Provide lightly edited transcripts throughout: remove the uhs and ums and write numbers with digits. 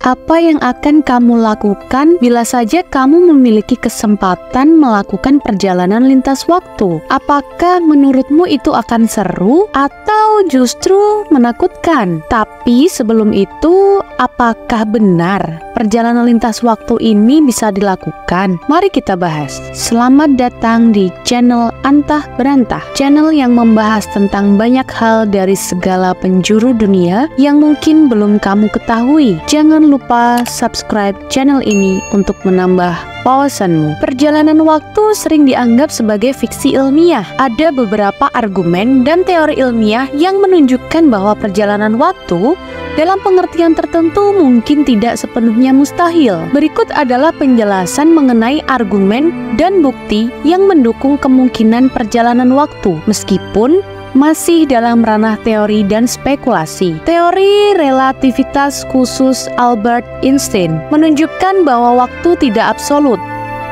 Apa yang akan kamu lakukan bila saja kamu memiliki kesempatan melakukan perjalanan lintas waktu? Apakah menurutmu itu akan seru atau justru menakutkan? Tapi sebelum itu, apakah benar perjalanan lintas waktu ini bisa dilakukan? Mari kita bahas. Selamat datang di channel Antah Berantah, channel yang membahas tentang banyak hal dari segala penjuru dunia yang mungkin belum kamu ketahui. Jangan lupa subscribe channel ini untuk menambah wawasanmu. Perjalanan waktu sering dianggap sebagai fiksi ilmiah. Ada beberapa argumen dan teori ilmiah yang menunjukkan bahwa perjalanan waktu dalam pengertian tertentu mungkin tidak sepenuhnya mustahil. Berikut adalah penjelasan mengenai argumen dan bukti yang mendukung kemungkinan perjalanan waktu, meskipun masih dalam ranah teori dan spekulasi. Teori relativitas khusus Albert Einstein menunjukkan bahwa waktu tidak absolut,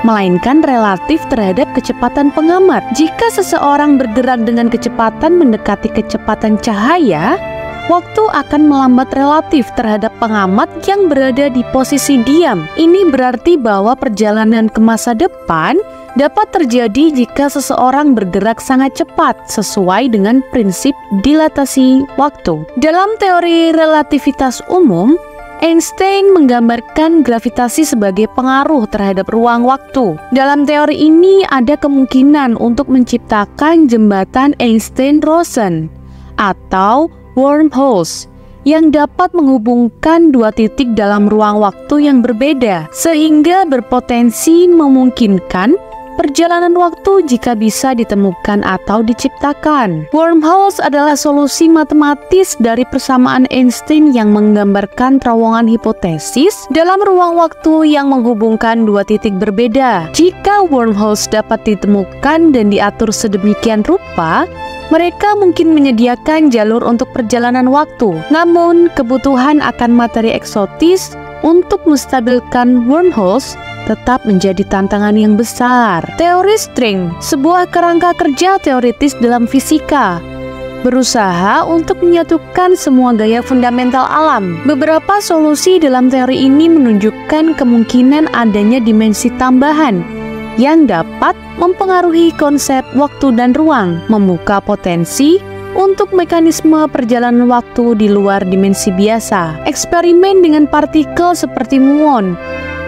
melainkan relatif terhadap kecepatan pengamat. Jika seseorang bergerak dengan kecepatan mendekati kecepatan cahaya, waktu akan melambat relatif terhadap pengamat yang berada di posisi diam. Ini berarti bahwa perjalanan ke masa depan dapat terjadi jika seseorang bergerak sangat cepat sesuai dengan prinsip dilatasi waktu. Dalam teori relativitas umum, Einstein menggambarkan gravitasi sebagai pengaruh terhadap ruang waktu. Dalam teori ini ada kemungkinan untuk menciptakan jembatan Einstein-Rosen atau wormholes yang dapat menghubungkan dua titik dalam ruang waktu yang berbeda, sehingga berpotensi memungkinkan perjalanan waktu jika bisa ditemukan atau diciptakan. Wormholes adalah solusi matematis dari persamaan Einstein yang menggambarkan terowongan hipotesis dalam ruang waktu yang menghubungkan dua titik berbeda. Jika wormholes dapat ditemukan dan diatur sedemikian rupa, mereka mungkin menyediakan jalur untuk perjalanan waktu. Namun, kebutuhan akan materi eksotis untuk menstabilkan wormholes tetap menjadi tantangan yang besar. Teori string, sebuah kerangka kerja teoritis dalam fisika, berusaha untuk menyatukan semua gaya fundamental alam. Beberapa solusi dalam teori ini menunjukkan kemungkinan adanya dimensi tambahan yang dapat mempengaruhi konsep waktu dan ruang, membuka potensi untuk mekanisme perjalanan waktu di luar dimensi biasa. Eksperimen dengan partikel seperti muon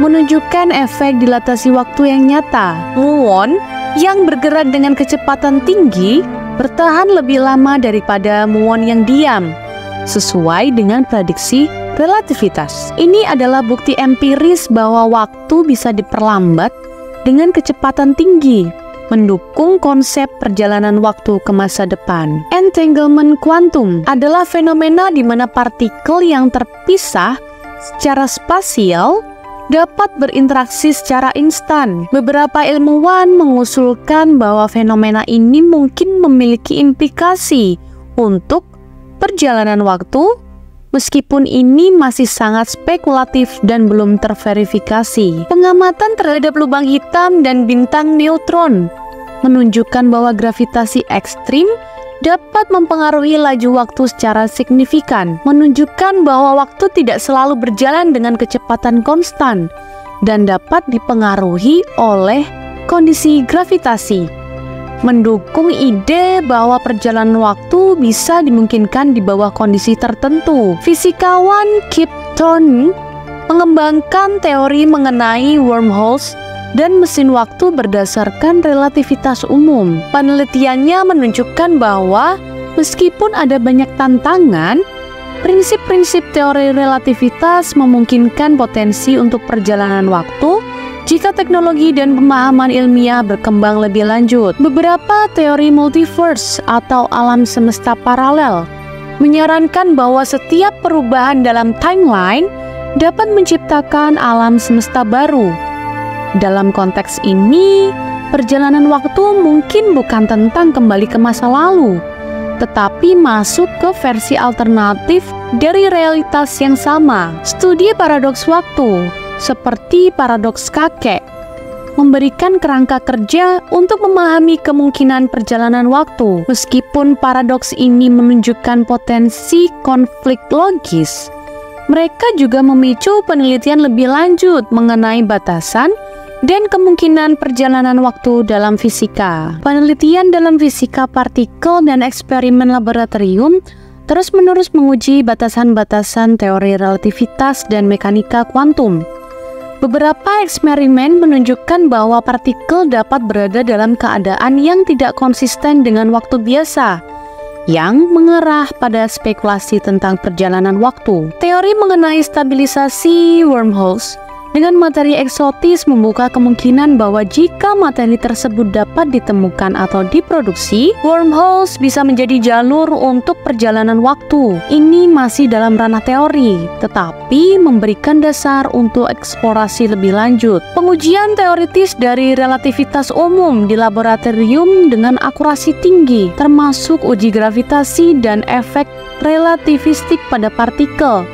menunjukkan efek dilatasi waktu yang nyata. Muon yang bergerak dengan kecepatan tinggi bertahan lebih lama daripada muon yang diam, sesuai dengan prediksi relativitas. Ini adalah bukti empiris bahwa waktu bisa diperlambat dengan kecepatan tinggi, mendukung konsep perjalanan waktu ke masa depan. Entanglement kuantum adalah fenomena di mana partikel yang terpisah secara spasial dapat berinteraksi secara instan. Beberapa ilmuwan mengusulkan bahwa fenomena ini mungkin memiliki implikasi untuk perjalanan waktu, meskipun ini masih sangat spekulatif dan belum terverifikasi. Pengamatan terhadap lubang hitam dan bintang neutron menunjukkan bahwa gravitasi ekstrim dapat mempengaruhi laju waktu secara signifikan, menunjukkan bahwa waktu tidak selalu berjalan dengan kecepatan konstan dan dapat dipengaruhi oleh kondisi gravitasi, mendukung ide bahwa perjalanan waktu bisa dimungkinkan di bawah kondisi tertentu. Fisikawan Kip Thorne mengembangkan teori mengenai wormholes dan mesin waktu berdasarkan relativitas umum. Penelitiannya menunjukkan bahwa meskipun ada banyak tantangan, prinsip-prinsip teori relativitas memungkinkan potensi untuk perjalanan waktu jika teknologi dan pemahaman ilmiah berkembang lebih lanjut. Beberapa teori multiverse atau alam semesta paralel menyarankan bahwa setiap perubahan dalam timeline dapat menciptakan alam semesta baru. Dalam konteks ini, perjalanan waktu mungkin bukan tentang kembali ke masa lalu, tetapi masuk ke versi alternatif dari realitas yang sama. Studi paradoks waktu, seperti paradoks kakek, memberikan kerangka kerja untuk memahami kemungkinan perjalanan waktu. Meskipun paradoks ini menunjukkan potensi konflik logis, Mereka juga memicu penelitian lebih lanjut mengenai batasan dan kemungkinan perjalanan waktu dalam fisika. Penelitian dalam fisika partikel dan eksperimen laboratorium terus-menerus menguji batasan-batasan teori relativitas dan mekanika kuantum. Beberapa eksperimen menunjukkan bahwa partikel dapat berada dalam keadaan yang tidak konsisten dengan waktu biasa, yang mengarah pada spekulasi tentang perjalanan waktu. Teori mengenai stabilisasi wormholes dengan materi eksotis membuka kemungkinan bahwa jika materi tersebut dapat ditemukan atau diproduksi, wormholes bisa menjadi jalur untuk perjalanan waktu. Ini masih dalam ranah teori, tetapi memberikan dasar untuk eksplorasi lebih lanjut. Pengujian teoritis dari relativitas umum di laboratorium dengan akurasi tinggi, termasuk uji gravitasi dan efek relativistik pada partikel,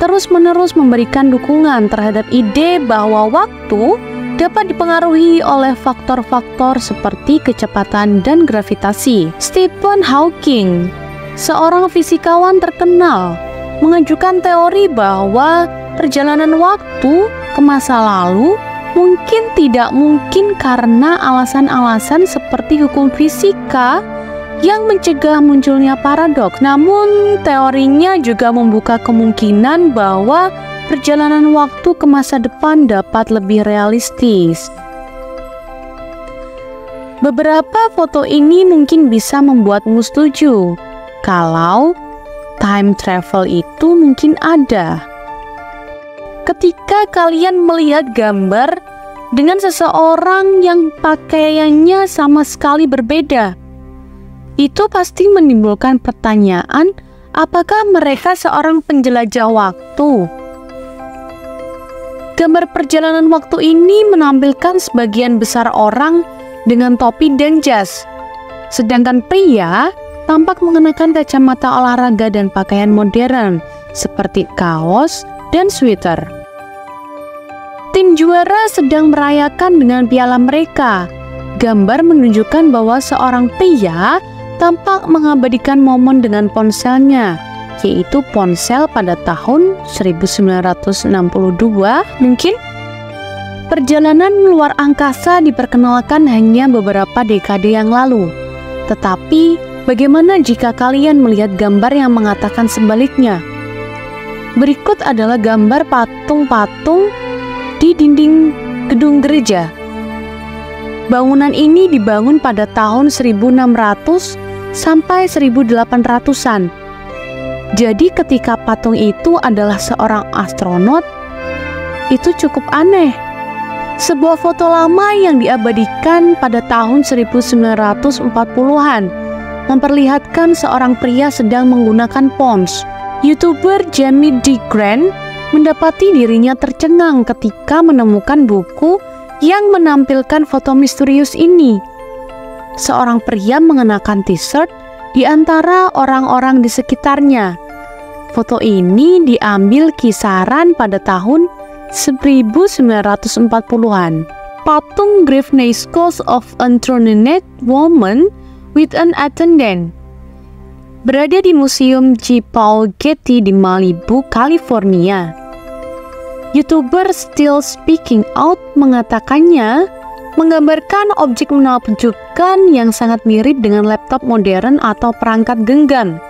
terus-menerus memberikan dukungan terhadap ide bahwa waktu dapat dipengaruhi oleh faktor-faktor seperti kecepatan dan gravitasi. Stephen Hawking, seorang fisikawan terkenal, mengajukan teori bahwa perjalanan waktu ke masa lalu mungkin tidak mungkin karena alasan-alasan seperti hukum fisika yang mencegah munculnya paradoks. Namun, teorinya juga membuka kemungkinan bahwa perjalanan waktu ke masa depan dapat lebih realistis. Beberapa foto ini mungkin bisa membuatmu setuju kalau time travel itu mungkin ada. Ketika kalian melihat gambar dengan seseorang yang pakaiannya sama sekali berbeda, itu pasti menimbulkan pertanyaan, apakah mereka seorang penjelajah waktu? Gambar perjalanan waktu ini menampilkan sebagian besar orang dengan topi dan jas, sedangkan pria tampak mengenakan kacamata olahraga dan pakaian modern seperti kaos dan sweater. Tim juara sedang merayakan dengan piala mereka. Gambar menunjukkan bahwa seorang pria tampak mengabadikan momen dengan ponselnya, yaitu ponsel pada tahun 1962 mungkin. Perjalanan luar angkasa diperkenalkan hanya beberapa dekade yang lalu. Tetapi, bagaimana jika kalian melihat gambar yang mengatakan sebaliknya? Berikut adalah gambar patung-patung di dinding gedung gereja. Bangunan ini dibangun pada tahun 1600 sampai 1800-an. Jadi ketika patung itu adalah seorang astronot, itu cukup aneh. Sebuah foto lama yang diabadikan pada tahun 1940-an memperlihatkan seorang pria sedang menggunakan pons. YouTuber Jamie D. Grant mendapati dirinya tercengang ketika menemukan buku yang menampilkan foto misterius ini. Seorang pria mengenakan t-shirt di antara orang-orang di sekitarnya. Foto ini diambil kisaran pada tahun 1940-an. Patung Gravescales of Unthroned Woman with an Attendant berada di Museum G. Paul Getty di Malibu, California. YouTuber Still Speaking Out mengatakannya menggambarkan objek menakjubkan yang sangat mirip dengan laptop modern atau perangkat genggam.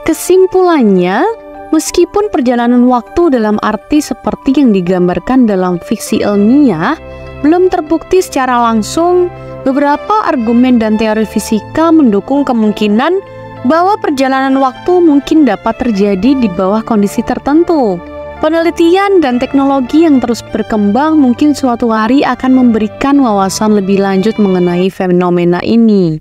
Kesimpulannya, meskipun perjalanan waktu dalam arti seperti yang digambarkan dalam fiksi ilmiah belum terbukti secara langsung, beberapa argumen dan teori fisika mendukung kemungkinan bahwa perjalanan waktu mungkin dapat terjadi di bawah kondisi tertentu. Penelitian dan teknologi yang terus berkembang mungkin suatu hari akan memberikan wawasan lebih lanjut mengenai fenomena ini.